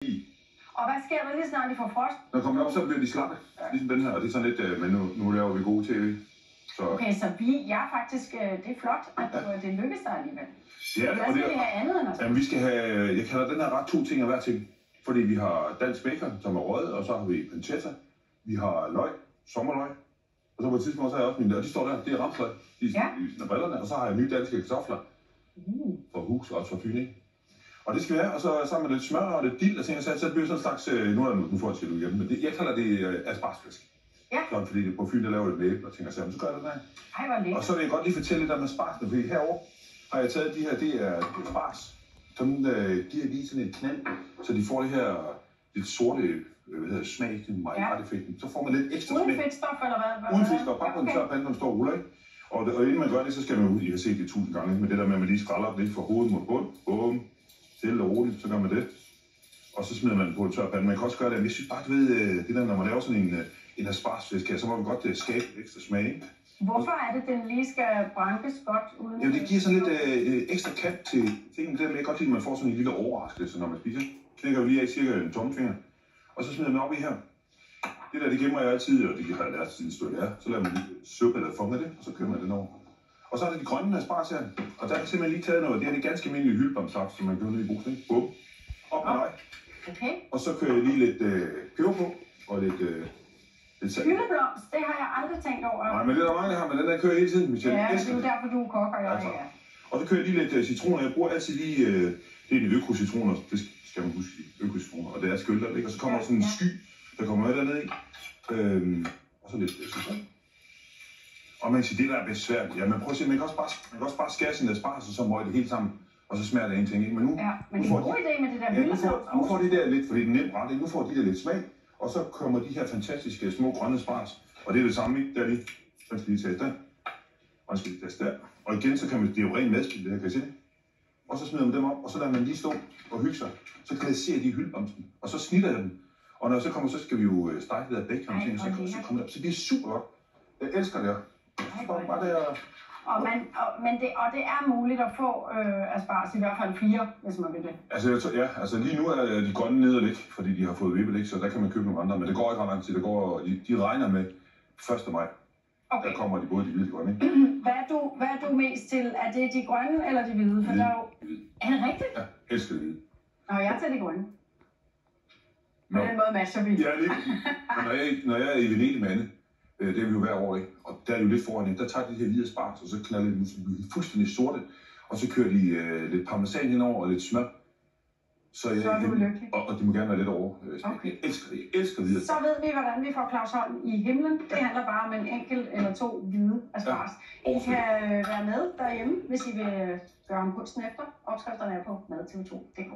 Og hvad sker der lige snart de får frost? Når de kommer op, så bliver de slappe. Ligesom den her, og det er sådan lidt, men nu laver vi gode tv. Så. Okay, så jeg faktisk, det er flot, at det lykkes dig alligevel. Det er det. Hvad skal vi have andet end os? Jamen, vi skal have, jeg kalder den her ret 2 ting af hver ting. Fordi vi har dansk bacon, som er røget, og så har vi pancetta. Vi har løg, sommerløg. Og så på et tidspunkt, så har jeg også mine, og de står der, det er ramsløg. De er brillerne, og så har jeg nye danske kartofler. Fra hus og også fra Fyn. Og det skal vi have, og så sammen med lidt smør og lidt dild og ting og sager, så bliver det sådan en slags, nu får jeg til hjemme, men jeg kalder det aspargesflæsk. Ja. Sådan, fordi det, på Fyn, der laver det med æble og ting og sager, så gør jeg det der. Ej, hvor lækkert. Og så vil jeg godt lige fortælle lidt om aspargesene, fordi herovre har jeg taget de her, det er asparges, som giver lige sådan et knald, så de får det her lidt sorte smag, den marinadeeffekten. Så får man lidt ekstra smag. Uden fedtstof eller hvad? Uden fedtstof, bare på en tør pande, når den står og ruller, ikke? Og inden man gør det, så skal man ud, I har set det 1000 gange, med det der med, at man lige skræller lidt fra hovedet mod bund, bum, stille og roligt, så gør man det. Og så smider man på en tør pande. Man kan også gøre det, men jeg synes bare, du ved, det der, når man laver sådan en aspargesflæsk, så må man godt skabe ekstra smag, ikke? Hvorfor er det, den lige skal brankes godt uden? Jamen, det giver sådan lidt ekstra kant til tingene. Det er med godt lide, at man får sådan en lille overraskelse, når man spiser. Knækker jo lige af cirka en tommelfinger. Og så smider man op i her. Det der, det gemmer jeg altid, og det har jeg lært siden stod jeg. Så laver man lidt suppe eller funge det, og så kører man den over. Og så er der de grønne asparges her. Og der er simpelthen lige taget noget. Det er det ganske almindelige hyldblomstsaft, som man køber ned i brugsen. Bum. Op med dig. Okay. Og så kører jeg lige lidt peber på, og lidt salt. Hyldeblomst, det har jeg aldrig tænkt over. Nej, men det er der mange, der har, men den der kører hele tiden. Michelle. Ja, det er jo derfor, du er kok, og jeg altså. er. Og så kører jeg lige lidt citroner. Jeg bruger altid lige, det er de økocitroner, det skal man huske, økocitroner. Og det er skylder, ikke? Og så kommer der sådan en sky, der kommer med dernede i. Og så lidt citron. Og man kan sige, det der er bedst svært. Ja, men prøv at se, man kan også bare skære sin asparges, og så møje det hele sammen. Og så smager det ingenting, ikke? Men nu, men det er en god idé med det der hyldeblomst. Nu får de der lidt, fordi det er nemt ret, ikke? Nu får de der lidt smag. Og så kommer de her fantastiske små grønne asparges. Og det er det samme, ikke? Der lige. Den skal lige tages der. Og den skal lige tages der. Og igen, så kan man, det er jo ren madspil, det her, kan I se det? Og så smider man dem op, og så lader man lige stå og hygge sig. Så kan jeg se, at de er hyldblomsten. Og så snitter jeg dem. Og når jeg så kommer, så skal vi jo stege det der bacon og ting, så kommer det op. Så det er super godt. Jeg elsker det her. Bare det her. Og det er muligt at få asparges, i hvert fald 4, hvis man vil det. Altså lige nu er de grønne nede lidt, fordi de har fået vippet, ikke? Så der kan man købe nogle andre, men det går ikke ret lang tid. De regner med 1. maj. Okay. Der kommer de både de hvide og de grønne, ikke? Hvad er du mest til? Er det de grønne eller de hvide? For der er jo... Er det rigtigt? Ja, elsker det hvide. Nå, jeg er til de grønne. På den måde matcher vi. Ja, lige. Men når jeg er i Venedig med Anne, det er vi jo hver år, ikke? Og der er jo lidt foran, ikke? Der tager de her hvide asparges, og så knalder de dem fuldstændig sorte. Og så kører de lidt parmesan indover og lidt smør. Så er du lykkelig. Og de må gerne være lidt over. Okay. Jeg elsker hvide. Så ved vi, hvordan vi får Claus Holm i himlen. Det handler bare om en enkelt eller 2 hvide asparges. Ja. I kan være med derhjemme, hvis I vil gøre ham kunsten efter. Opskrifterne er på madtv2.dk.